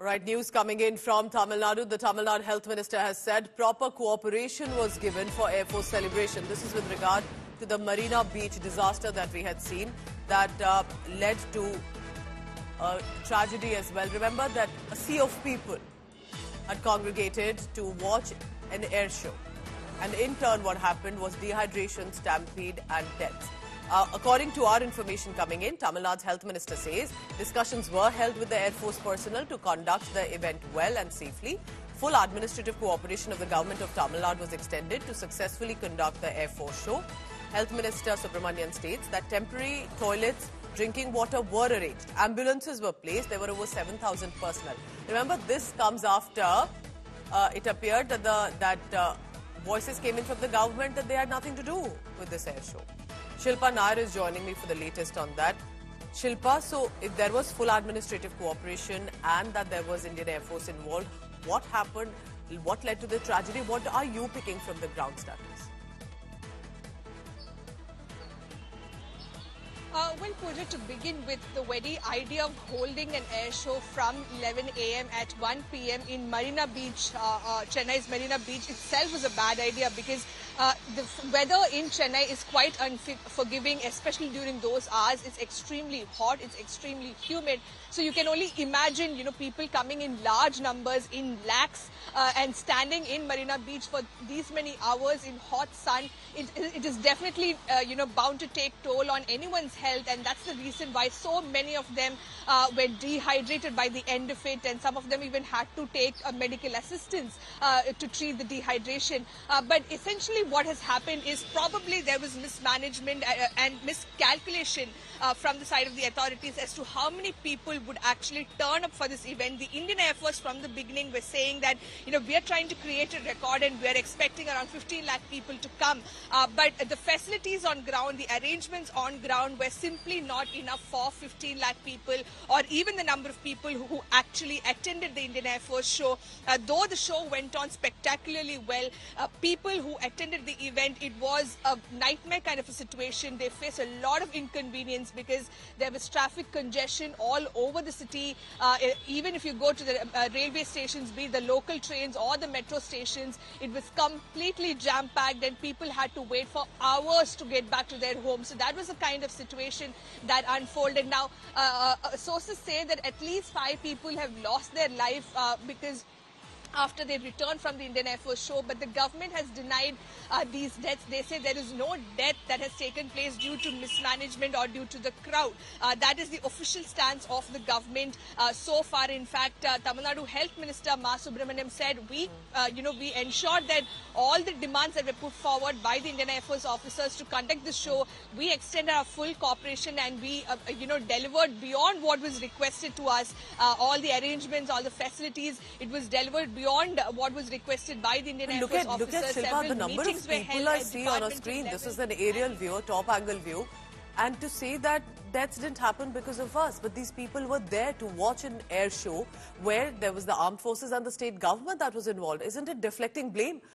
Right, news coming in from Tamil Nadu. The Tamil Nadu Health Minister has said proper cooperation was given for Air Force celebration. This is with regard to the Marina Beach disaster that we had seen that led to a tragedy as well. Remember that a sea of people had congregated to watch an air show. And in turn, what happened was dehydration, stampede and deaths. According to our information coming in, Tamil Nadu's Health Minister says discussions were held with the Air Force personnel to conduct the event well and safely. Full administrative cooperation of the government of Tamil Nadu was extended to successfully conduct the Air Force show. Health Minister Subramanian states that temporary toilets, drinking water were arranged. Ambulances were placed. There were over 7,000 personnel. Remember, this comes after it appeared that voices came in from the government that they had nothing to do with this air show. Shilpa Nair is joining me for the latest on that. Shilpa, so if there was full administrative cooperation and that there was Indian Air Force involved, what happened? What led to the tragedy? What are you picking from the ground status? Well, Pooja, to begin with, the very idea of holding an air show from 11 a.m. at 1 p.m. in Marina Beach, Chennai's Marina Beach itself was a bad idea because the weather in Chennai is quite unforgiving, especially during those hours. It's extremely hot, it's extremely humid. So you can only imagine, people coming in large numbers, in lakhs, and standing in Marina Beach for these many hours in hot sun. It is definitely, bound to take toll on anyone's health, and that's the reason why so many of them were dehydrated by the end of it, and some of them even had to take medical assistance to treat the dehydration. But essentially what has happened is probably there was mismanagement and miscalculation from the side of the authorities as to how many people would actually turn up for this event. The Indian Air Force from the beginning were saying that, we are trying to create a record and we are expecting around 15 lakh people to come. But the facilities on ground, the arrangements on ground were simply not enough for 15 lakh people or even the number of people who actually attended the Indian Air Force show. Though the show went on spectacularly well, people who attended the event, it was a nightmare kind of a situation. They faced a lot of inconvenience because there was traffic congestion all over the city. Even if you go to the railway stations, be it the local trains or the metro stations, it was completely jam-packed and people had to wait for hours to get back to their homes. So that was the kind of situation that unfolded. Now, sources say that at least 5 people have lost their life because after they returned from the Indian Air Force show, but the government has denied these deaths. They say there is no death that has taken place due to mismanagement or due to the crowd. That is the official stance of the government so far. In fact, Tamil Nadu Health Minister Ma Subramaniam said we ensured that all the demands that were put forward by the Indian Air Force officers to conduct the show, we extended our full cooperation and we, delivered beyond what was requested to us. All the arrangements, all the facilities, it was delivered beyond what was requested by the Indian Air Force officers. Look at Shilpa, the number of people I see on a screen. This is an aerial view, top angle view. And to say that deaths didn't happen because of us, but these people were there to watch an air show where there was the armed forces and the state government that was involved. Isn't it deflecting blame